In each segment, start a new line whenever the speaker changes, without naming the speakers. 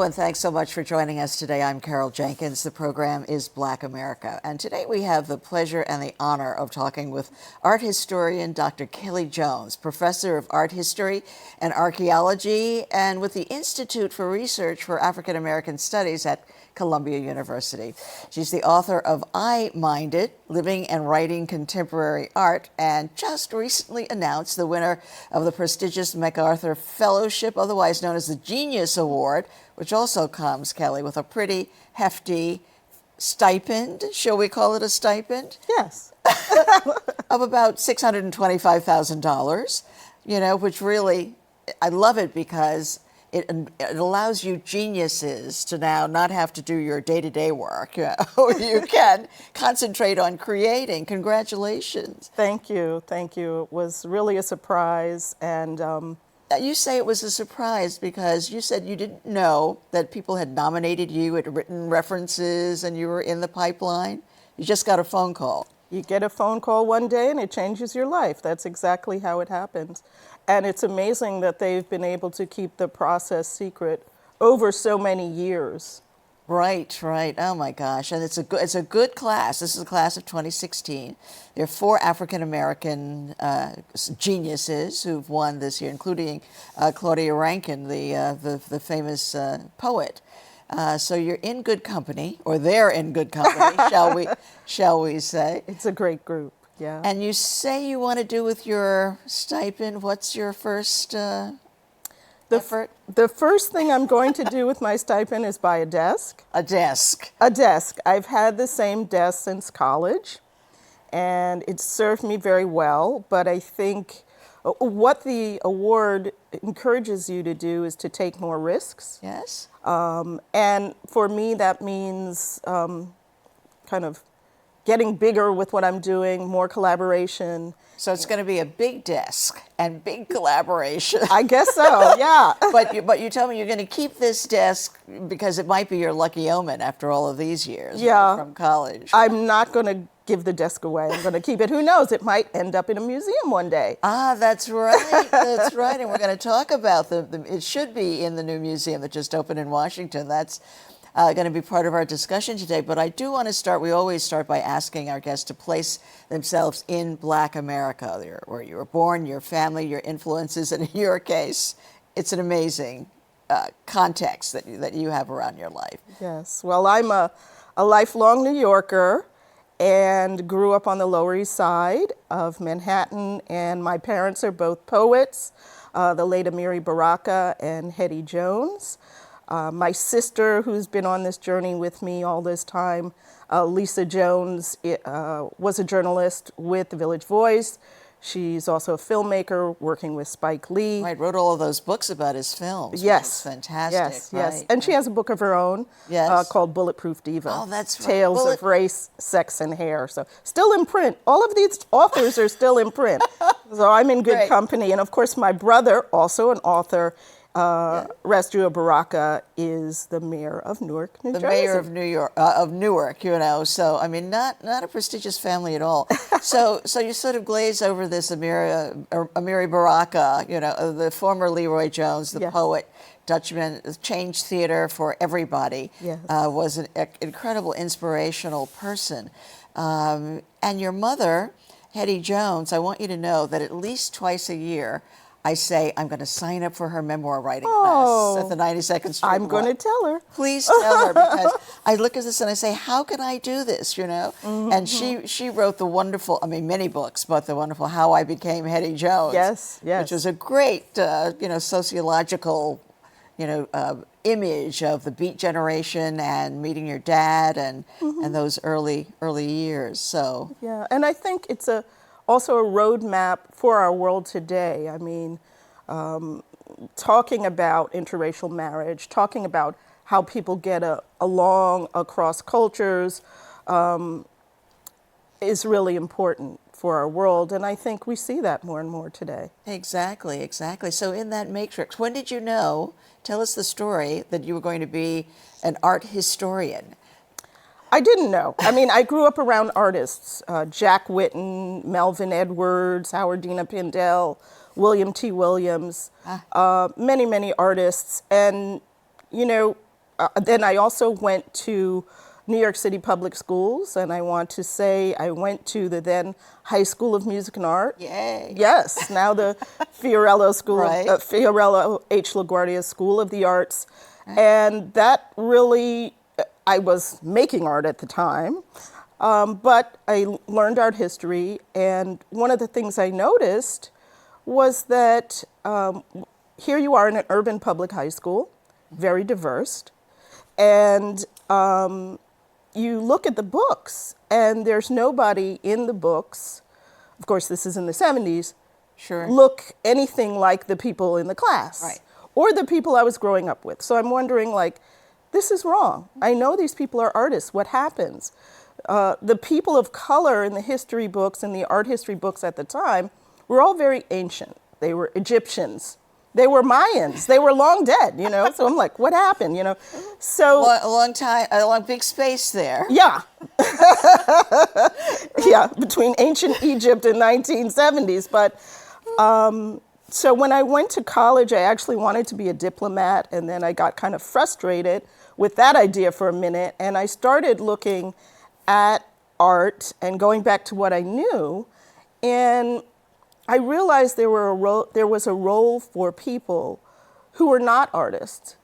Hello, and thanks so much for joining us today. I'm Carol Jenkins. The program is Black America. And today we have the pleasure and the honor of talking with art historian Dr. Kellie Jones, professor of art history and archaeology, and with the Institute for Research for African American Studies at Columbia University. She's the author of I Minded, Living and Writing Contemporary Art, and just recently announced the winner of the prestigious MacArthur Fellowship, otherwise known as the Genius Award, which also comes, Kellie, with a pretty hefty stipend. Shall we call it a stipend?
Yes.
Of about $625,000, which really, I love it because it allows you geniuses to now not have to do your day-to-day work. You can concentrate on creating. Congratulations.
Thank you. Thank you. It was really a surprise. And
you say it was a surprise because you said you didn't know that people had nominated you, had written references, and you were in the pipeline. You just got a phone call.
You get a phone call one day and it changes your life. That's exactly how it happens. And it's amazing that they've been able to keep the process secret over so many years.
Right. Oh my gosh. And it's a good class. This is a class of 2016. There are 4 African American geniuses who've won this year, including Claudia Rankine, the famous poet. So you're in good company, or they're in good company, shall we say?
It's a great group. Yeah.
And you say you want to do with your stipend. What's your first effort?
The first thing I'm going to do with my stipend is buy a desk.
A desk.
A desk. I've had the same desk since college, and it's served me very well. But I think what the award encourages you to do is to take more risks.
Yes.
And for me, that means kind of getting bigger with what I'm doing, more collaboration.
So it's going to be a big desk and big collaboration.
I guess so, yeah.
But you tell me you're going to keep this desk because it might be your lucky omen after all of these years from college.
I'm not going to give the desk away. I'm going to keep it. Who knows? It might end up in a museum one day.
Ah, that's right. That's right. And we're going to talk about it should be in the new museum that just opened in Washington. That's going to be part of our discussion today. But I do want to start, we always start by asking our guests to place themselves in Black America, where you were born, your family, your influences, and in your case, it's an amazing context that you have around your life.
Yes. Well, I'm a lifelong New Yorker and grew up on the Lower East Side of Manhattan, and my parents are both poets, the late Emmy Baraka and Hetty Jones. My sister, who's been on this journey with me all this time, Lisa Jones, was a journalist with The Village Voice. She's also a filmmaker working with Spike Lee.
Right, wrote all of those books about his films.
Yes.
Which is fantastic.
Yes. And she has a book of her own called Bulletproof Diva.
Oh, that's right.
Tales of Race, Sex, and Hair. So still in print. All of these authors are still in print. So I'm in good company. And of course, my brother, also an author, Resdua Baraka, is the mayor of Newark, New Jersey.
The mayor of Newark, So I mean, not a prestigious family at all. So you sort of glaze over this Emmy Baraka, the former Leroy Jones, the poet, Dutchman, changed theater for everybody.
Yes.
Was an incredible, inspirational person. And your mother, Hetty Jones, I want you to know that at least twice a year, I say, I'm going to sign up for her memoir writing class at the 92nd Street.
I'm going to tell her.
Please tell her, because I look at this and I say, how can I do this,
Mm-hmm.
And she wrote the wonderful, many books, but the wonderful How I Became Hetty Jones.
Yes.
Which was a great, sociological, image of the Beat generation and meeting your dad and those early years. So
yeah, and I think it's also a roadmap for our world today. I mean, talking about interracial marriage, talking about how people get along across cultures is really important for our world. And I think we see that more and more today.
Exactly. So in that matrix, when did you know, tell us the story, that you were going to be an art historian?
I didn't know. I grew up around artists, Jack Whitten, Melvin Edwards, Howardina Pindell, William T. Williams, many, many artists. And, then I also went to New York City Public Schools, and I want to say I went to the then High School of Music and Art.
Yay.
Yes, now the Fiorello School,
Right.
Fiorello H. LaGuardia School of the Arts. And that really, I was making art at the time, but I learned art history. And one of the things I noticed was that here you are in an urban public high school, very diverse, and you look at the books, and there's nobody in the books, of course this is in the 70s,
Sure.
look anything like the people in the class.
Right.
Or the people I was growing up with. So I'm wondering, like, this is wrong. I know these people are artists. What happens? The people of color in the history books and the art history books at the time were all very ancient. They were Egyptians. They were Mayans. They were long dead, you know? So I'm like, what happened, you know? So
A long time, a long big space there.
yeah. Yeah, between ancient Egypt and 1970s. But so when I went to college, I actually wanted to be a diplomat, and then I got kind of frustrated with that idea for a minute, and I started looking at art and going back to what I knew, and I realized there was a role for people who were not artists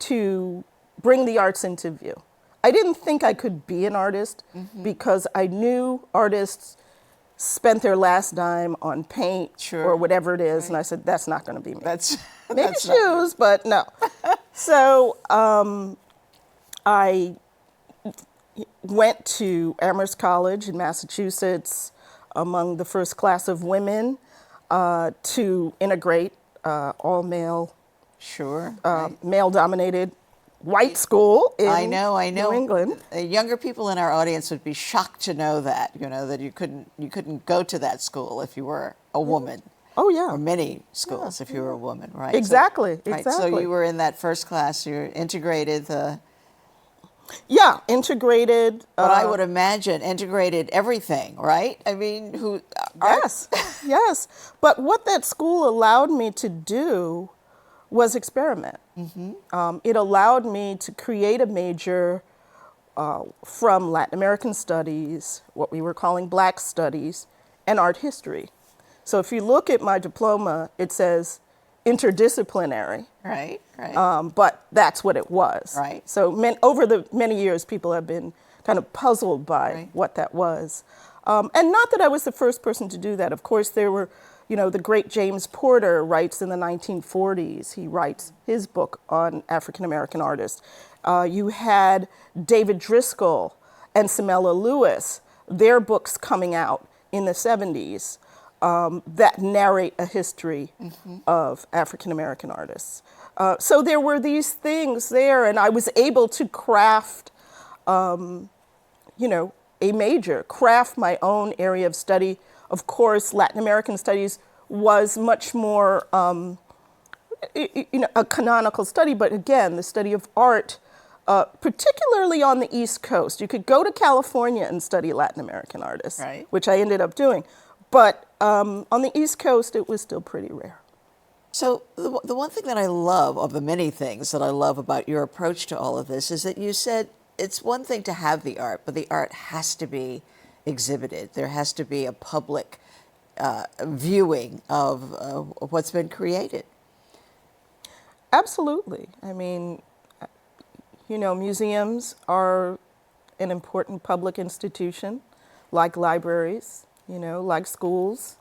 to bring the arts into view. I didn't think I could be an artist because I knew artists spent their last dime on paint
Sure.
or whatever it is, and I said, that's not going to be me.
That's
Maybe
that's not-
shoes, but no. So I went to Amherst College in Massachusetts among the first class of women to integrate all male,
Sure.
male-dominated white school in
I know.
New England.
Younger people in our audience would be shocked to know that, you know, that you couldn't go to that school if you were a woman.
Oh, yeah.
Or many schools if you were a woman, right? So-
Exactly,
right. So
exactly.
you were in that first class. You're integrated the.
Yeah, integrated.
But I would imagine integrated everything, right? I mean,
Yes, yes. But what that school allowed me to do was experiment. It allowed me to create a major from Latin American studies, what we were calling Black studies, and art history. So if you look at my diploma, it says interdisciplinary.
Right.
But that's what it was.
Right.
So over the many years, people have been kind of puzzled by
Right.
what that was. And not that I was the first person to do that. Of course, there were, you know, the great James Porter writes in the 1940s. He writes his book on African American artists. You had David Driscoll and Samela Lewis, their books coming out in the 70s. That narrate a history of African American artists. So there were these things there, and I was able to craft, you know, a major, craft my own area of study. Of course, Latin American studies was much more, you know, a canonical study, but again, the study of art, particularly on the East Coast. You could go to California and study Latin American artists,
Right.
which I ended up doing. But on the East Coast, it was still pretty rare.
So the one thing that I love, of the many things that I love about your approach to all of this, is that you said it's one thing to have the art, but the art has to be exhibited. There has to be a public viewing of what's been created.
Absolutely. I mean, you know, museums are an important public institution, like libraries, you know, like schools.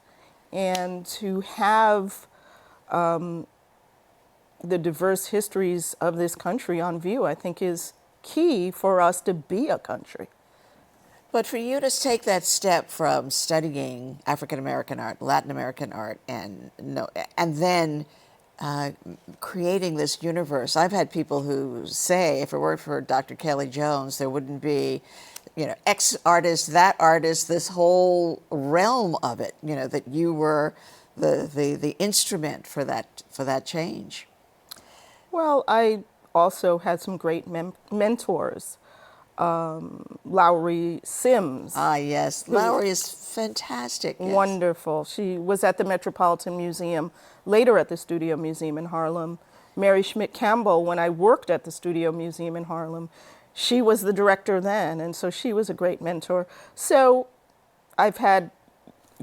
And to have the diverse histories of this country on view, I think is key for us to be a country.
But for you to take that step from studying African American art, Latin American art, and then creating this universe, I've had people who say, if it weren't for Dr. Kellie Jones, there wouldn't be, you know, X artist, that artist, this whole realm of it. You know, that you were the instrument for that change.
Well, I also had some great mentors. Lowry Sims.
Ah, yes. Lowry is fantastic. Yes.
Wonderful. She was at the Metropolitan Museum, later at the Studio Museum in Harlem, Mary Schmidt Campbell, when I worked at the Studio Museum in Harlem, she was the director then, and so she was a great mentor. So I've had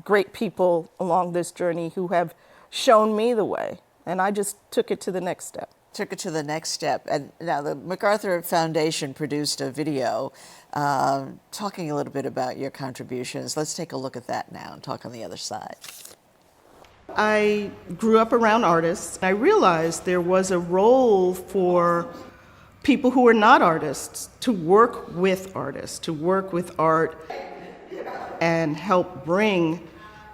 great people along this journey who have shown me the way, and I just took it to the next step.
Took it to the next step. And now the MacArthur Foundation produced a video talking a little bit about your contributions. Let's take a look at that now and talk on the other side.
I grew up around artists. I realized there was a role for people who are not artists to work with artists, to work with art and help bring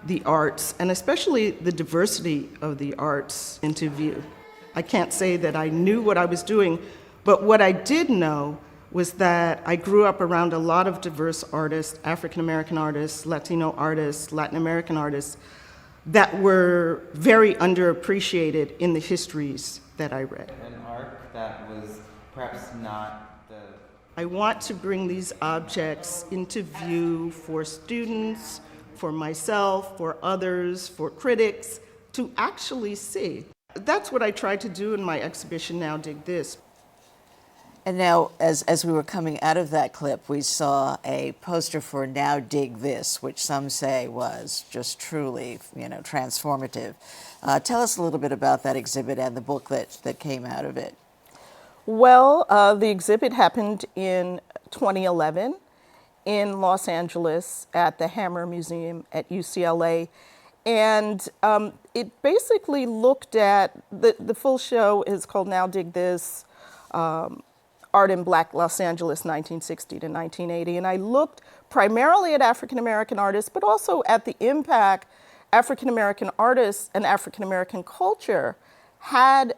the arts, and especially the diversity of the arts, into view. I can't say that I knew what I was doing, but what I did know was that I grew up around a lot of diverse artists, African American artists, Latino artists, Latin American artists, that were very underappreciated in the histories that I read.
An arc that was perhaps not the...
I want to bring these objects into view for students, for myself, for others, for critics, to actually see. That's what I tried to do in my exhibition, Now Dig This.
And now, as we were coming out of that clip, we saw a poster for Now Dig This, which some say was just truly, transformative. Tell us a little bit about that exhibit and the book that came out of it.
Well, the exhibit happened in 2011 in Los Angeles at the Hammer Museum at UCLA. And it basically looked at, the full show is called Now Dig This, Art in Black Los Angeles, 1960 to 1980. And I looked primarily at African American artists, but also at the impact African American artists and African American culture had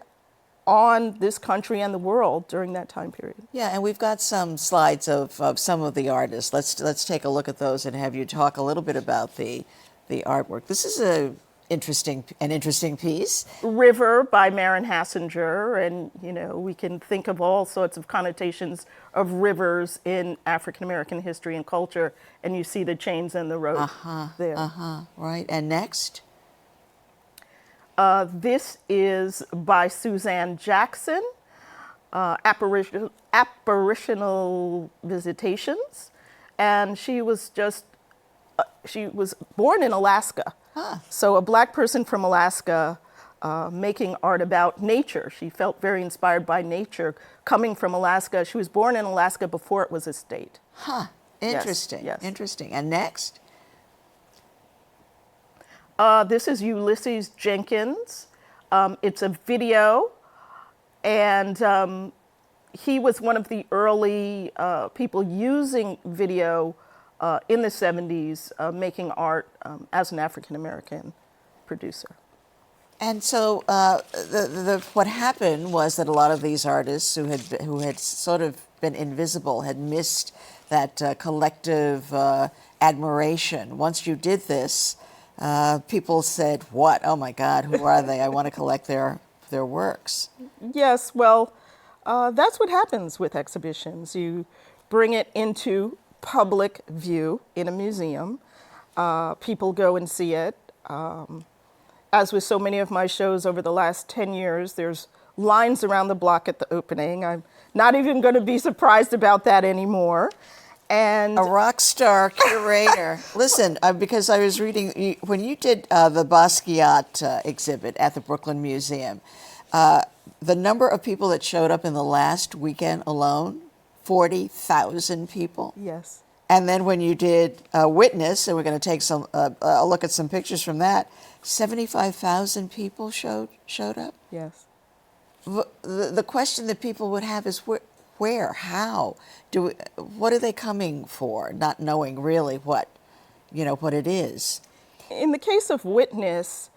on this country and the world during that time period.
Yeah, and we've got some slides of some of the artists. Let's take a look at those and have you talk a little bit about the artwork. This is an interesting piece.
River by Maren Hassinger, and we can think of all sorts of connotations of rivers in African American history and culture, and you see the chains and the rope there.
Right, and next?
This is by Suzanne Jackson, Apparitional Visitations, and she was born in Alaska. So a Black person from Alaska making art about nature. She felt very inspired by nature coming from Alaska. She was born in Alaska before it was a state.
Interesting,
Yes.
Interesting. And next?
This is Ulysses Jenkins. It's a video, and he was one of the early people using video in the 70s, making art as an African American producer.
And so what happened was that a lot of these artists who had sort of been invisible had missed that collective admiration. Once you did this, people said, "What? Oh my God, who are they? I want to collect their works."
Yes, well, that's what happens with exhibitions. You bring it into public view in a museum. People go and see it. As with so many of my shows over the last 10 years, there's lines around the block at the opening. I'm not even going to be surprised about that anymore. And
a rock star curator. Listen, because I was reading, when you did the Basquiat exhibit at the Brooklyn Museum, the number of people that showed up in the last weekend alone, 40,000 people.
yes.
And then when you did Witness, and we're going to take a look at some pictures from that, 75,000 people showed up.
Yes.
The question that people would have is where, how, what are they coming for? Not knowing really what it is.
In the case of Witness,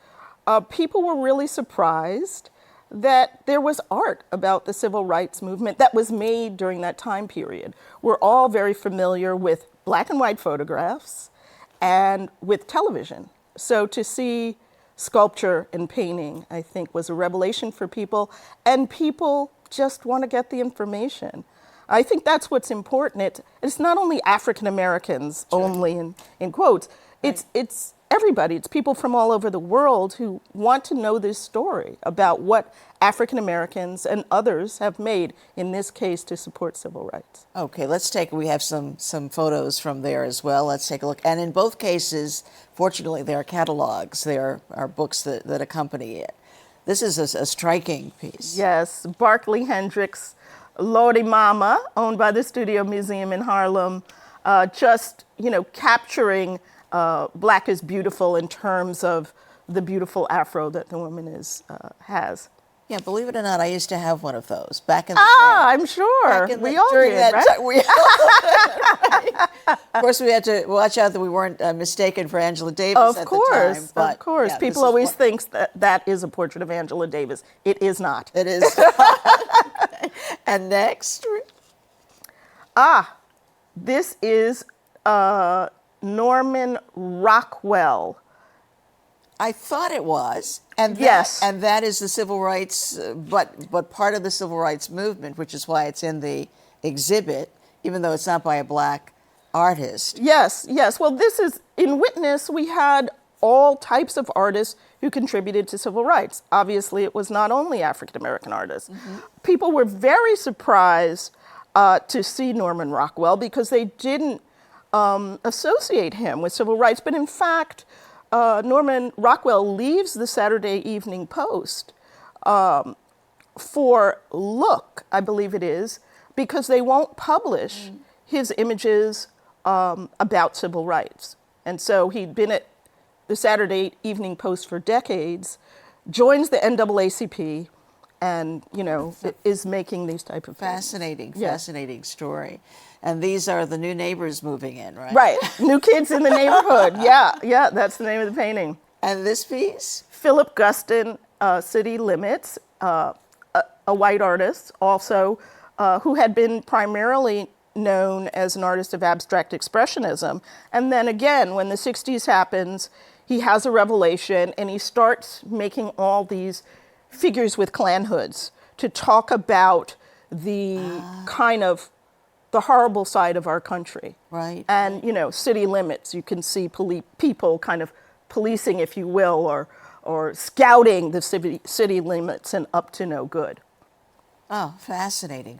people were really surprised that there was art about the civil rights movement that was made during that time period. We're all very familiar with black and white photographs and with television. So to see sculpture and painting, I think, was a revelation for people, and people just want to get the information. I think that's what's important. It's not only African Americans only in quotes.
Right.
It's everybody. It's people from all over the world who want to know this story about what African Americans and others have made, in this case, to support civil rights.
Okay, we have some photos from there as well. Let's take a look. And in both cases, fortunately, there are catalogs. There are books that accompany it. This is a striking piece.
Yes, Barclay Hendricks, Lordy Mama, owned by the Studio Museum in Harlem, just, capturing Black is beautiful in terms of the beautiful afro that the woman has.
Yeah, believe it or not, I used to have one of those back in the day.
I'm sure. We all
during
did,
that
right?
right? Of course, we had to watch out that we weren't mistaken for Angela Davis at the time. But,
of course.
yeah,
People always think that is a portrait of Angela Davis. It is not.
It is. And next?
This is Norman Rockwell.
I thought it was. And
yes.
And that is the civil rights, but part of the civil rights movement, which is why it's in the exhibit, even though it's not by a Black artist.
Yes. Well, this is, in Witness, we had all types of artists who contributed to civil rights. Obviously, it was not only African-American artists. Mm-hmm. People were very surprised to see Norman Rockwell because they didn't associate him with civil rights. But in fact, Norman Rockwell leaves the Saturday Evening Post for Look, I believe it is, because they won't publish his images about civil rights. And so he'd been at the Saturday Evening Post for decades, joins the NAACP, and, is making these type of
Fascinating story. And these are the new neighbors moving in, right?
Right, new kids in the neighborhood. Yeah, that's the name of the painting.
And this piece?
Philip Guston, City Limits, a white artist also, who had been primarily known as an artist of abstract expressionism. And then again, when the 60s happens, he has a revelation and he starts making all these figures with Klan hoods to talk about the kind of the horrible side of our country.
Right.
And, city limits, you can see people kind of policing, if you will, or scouting the city limits and up to no good.
Oh, fascinating.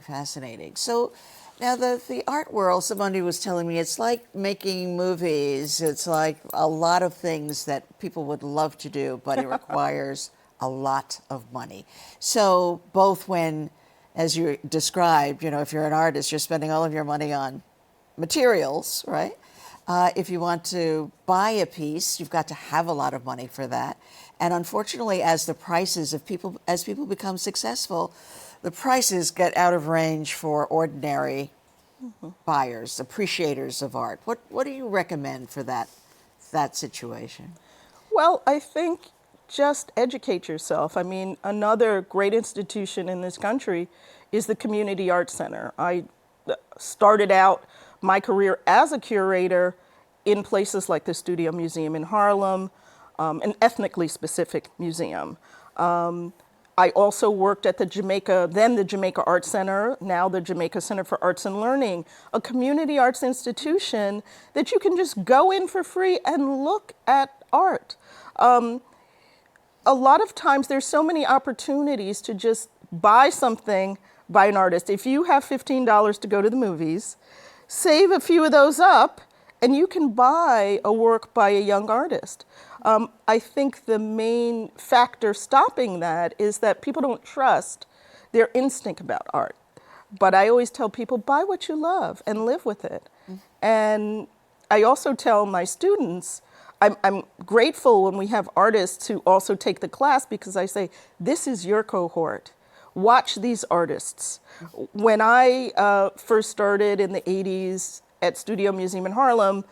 So now the art world, somebody was telling me, it's like making movies. It's like a lot of things that people would love to do, but it requires a lot of money. So both when, as you described, if you're an artist, you're spending all of your money on materials, right? If you want to buy a piece, you've got to have a lot of money for that. And unfortunately, as people become successful, the prices get out of range for ordinary buyers, appreciators of art. What do you recommend for that situation?
Well, I think just educate yourself. I mean, another great institution in this country is the Community Arts Center. I started out my career as a curator in places like the Studio Museum in Harlem, an ethnically specific museum. I also worked at the Jamaica Arts Center, now the Jamaica Center for Arts and Learning, a community arts institution that you can just go in for free and look at art. A lot of times there's so many opportunities to just buy something by an artist. If you have $15 to go to the movies, save a few of those up and you can buy a work by a young artist. I think the main factor stopping that is that people don't trust their instinct about art. But I always tell people, buy what you love and live with it. And I also tell my students, I'm grateful when we have artists who also take the class because I say, this is your cohort. Watch these artists. When I first started in the 80s at Studio Museum in Harlem,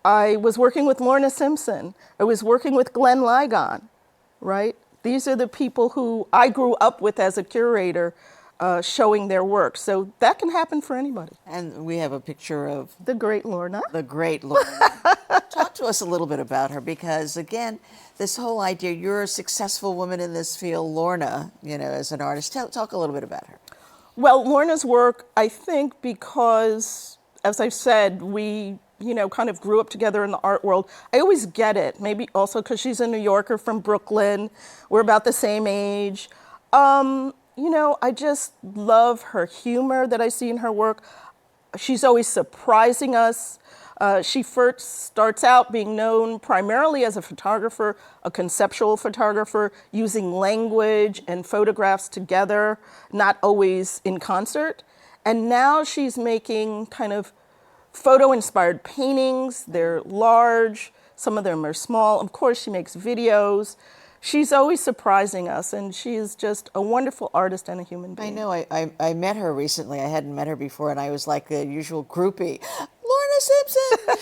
I was working with Lorna Simpson. I was working with Glenn Ligon, right? These are the people who I grew up with as a curator showing their work. So that can happen for anybody.
And we have a picture of
the great Lorna.
The great Lorna. Talk to us a little bit about her because, again, this whole idea, you're a successful woman in this field, Lorna, as an artist. Talk a little bit about her.
Well, Lorna's work, I think, because, as I've said, we kind of grew up together in the art world. I always get it, maybe also because she's a New Yorker from Brooklyn. We're about the same age. I just love her humor that I see in her work. She's always surprising us. She first starts out being known primarily as a photographer, a conceptual photographer, using language and photographs together, not always in concert. And now she's making kind of photo-inspired paintings. They're large, some of them are small. Of course, she makes videos. She's always surprising us, and she is just a wonderful artist and a human being.
I know. I met her recently. I hadn't met her before, and I was like the usual groupie. Lorna Simpson!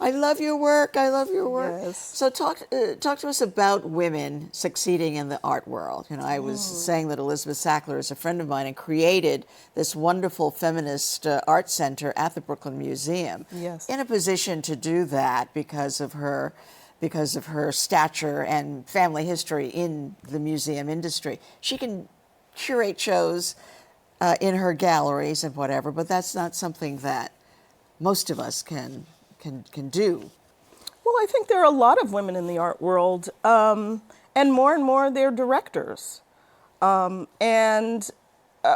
I love your work. I love your work.
Yes.
So talk to us about women succeeding in the art world. I was saying that Elizabeth Sackler is a friend of mine and created this wonderful feminist art center at the Brooklyn Museum.
Yes.
In a position to do that because of her stature and family history in the museum industry. She can curate shows in her galleries and whatever, but that's not something that most of us can do.
Well, I think there are a lot of women in the art world, and more they're directors. And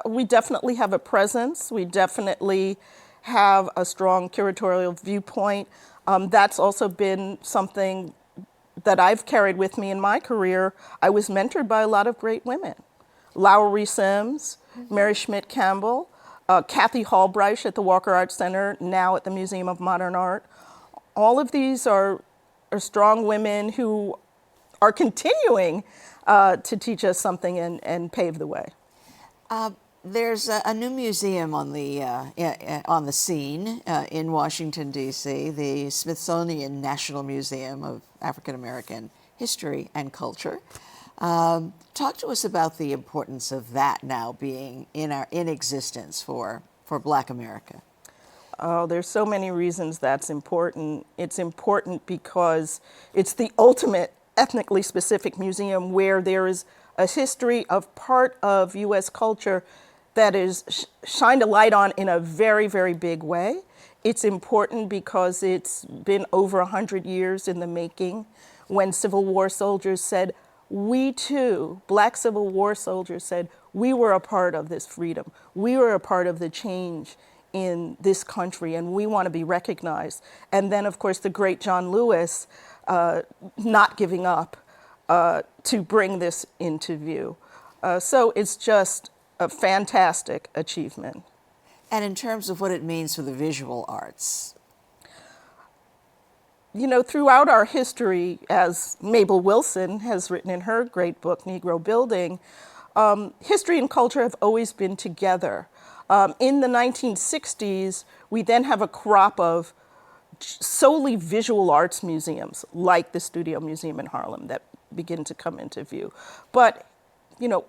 we definitely have a presence. We definitely have a strong curatorial viewpoint. That's also been something that I've carried with me in my career. I was mentored by a lot of great women. Lowery Sims, Mary Schmidt Campbell, Kathy Hallbreich at the Walker Art Center, now at the Museum of Modern Art. All of these are strong women who are continuing to teach us something and pave the way.
There's a new museum on the scene in Washington, D.C., the Smithsonian National Museum of African American History and Culture. Talk to us about the importance of that now being in existence for Black America.
Oh, there's so many reasons that's important. It's important because it's the ultimate ethnically specific museum where there is a history of part of U.S. culture that is shined a light on in a very, very big way. It's important because it's been over 100 years in the making when Civil War soldiers said, we too, Black Civil War soldiers said, we were a part of this freedom. We were a part of the change in this country, and we want to be recognized. And then, of course, the great John Lewis not giving up to bring this into view. So it's just a fantastic achievement.
And in terms of what it means for the visual arts?
Throughout our history, as Mabel Wilson has written in her great book, Negro Building, history and culture have always been together. In the 1960s, we then have a crop of solely visual arts museums, like the Studio Museum in Harlem, that begin to come into view. But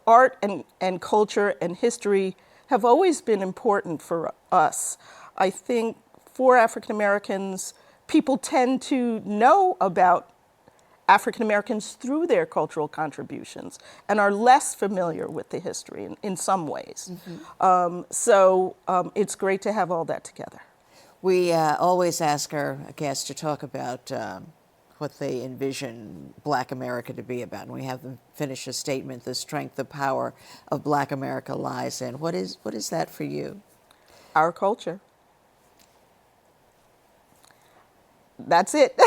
art and culture and history have always been important for us. I think for African Americans, people tend to know about African Americans through their cultural contributions and are less familiar with the history in some ways. Mm-hmm. So it's great to have all that together.
We always ask our guests to talk about what they envision Black America to be about. And we have them finish a statement, the strength, the power of Black America lies in. What is that for you?
Our culture. That's it.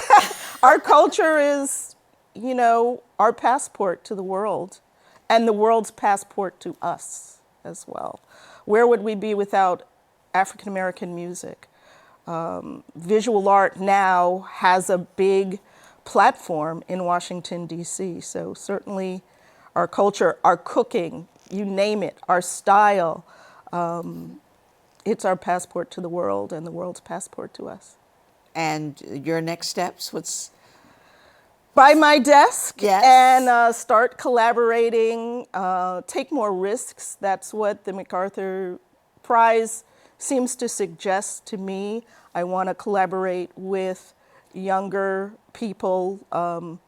Our culture is, our passport to the world and the world's passport to us as well. Where would we be without African American music? Visual art now has a big platform in Washington, D.C. So certainly our culture, our cooking, you name it, our style, it's our passport to the world and the world's passport to us.
And your next steps, what's?
By my desk,
yes.
And start collaborating, take more risks. That's what the MacArthur Prize seems to suggest to me. I want to collaborate with younger people,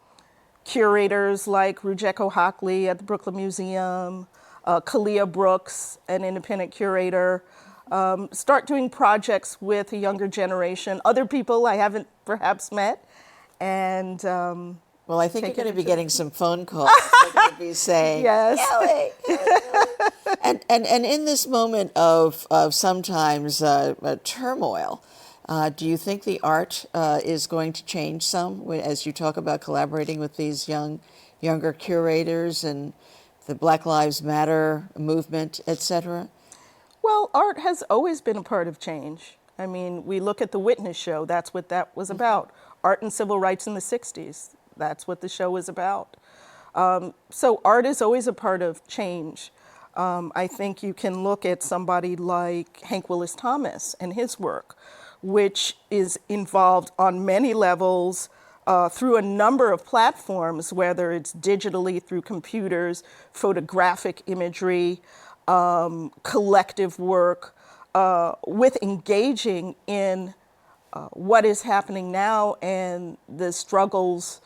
curators like Rujeko Hockley at the Brooklyn Museum, Kalia Brooks, an independent curator, start doing projects with a younger generation, other people I haven't perhaps met, and
Well, I think you're
take it
going to be
into-
getting some phone calls. They're going to be saying,
Yes.
Kellie, Kellie. And in this moment of sometimes turmoil, do you think the art is going to change some as you talk about collaborating with these younger curators and the Black Lives Matter movement, et cetera?
Well, art has always been a part of change. I mean, we look at the Witness show, that's what that was about. Art and civil rights in the 60s, that's what the show was about. So art is always a part of change. I think you can look at somebody like Hank Willis Thomas and his work, which is involved on many levels through a number of platforms, whether it's digitally through computers, photographic imagery, collective work, with engaging in what is happening now and the struggles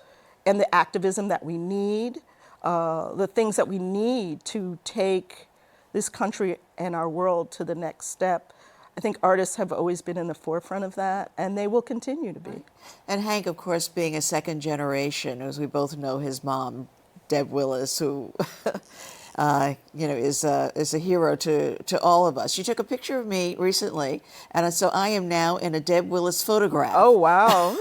and the activism that we need, the things that we need to take this country and our world to the next step. I think artists have always been in the forefront of that, and they will continue to be.
And Hank, of course, being a second generation, as we both know his mom, Deb Willis, who is a hero to all of us. She took a picture of me recently, and so I am now in a Deb Willis photograph.
Oh, wow.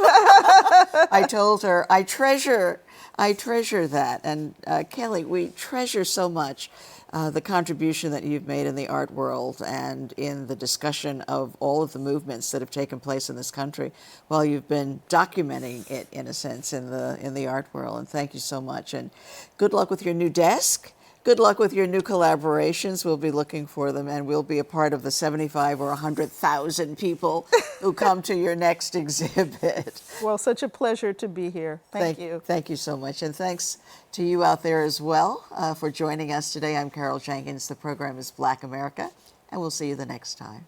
I told her I treasure that, and Kellie, we treasure so much the contribution that you've made in the art world and in the discussion of all of the movements that have taken place in this country while you've been documenting it, in a sense, in the art world. And thank you so much. And good luck with your new desk. Good luck with your new collaborations. We'll be looking for them, and we'll be a part of the 75 or 100,000 people who come to your next exhibit.
Well, such a pleasure to be here. Thank you.
Thank you so much. And thanks to you out there as well for joining us today. I'm Carol Jenkins. The program is Black America, and we'll see you the next time.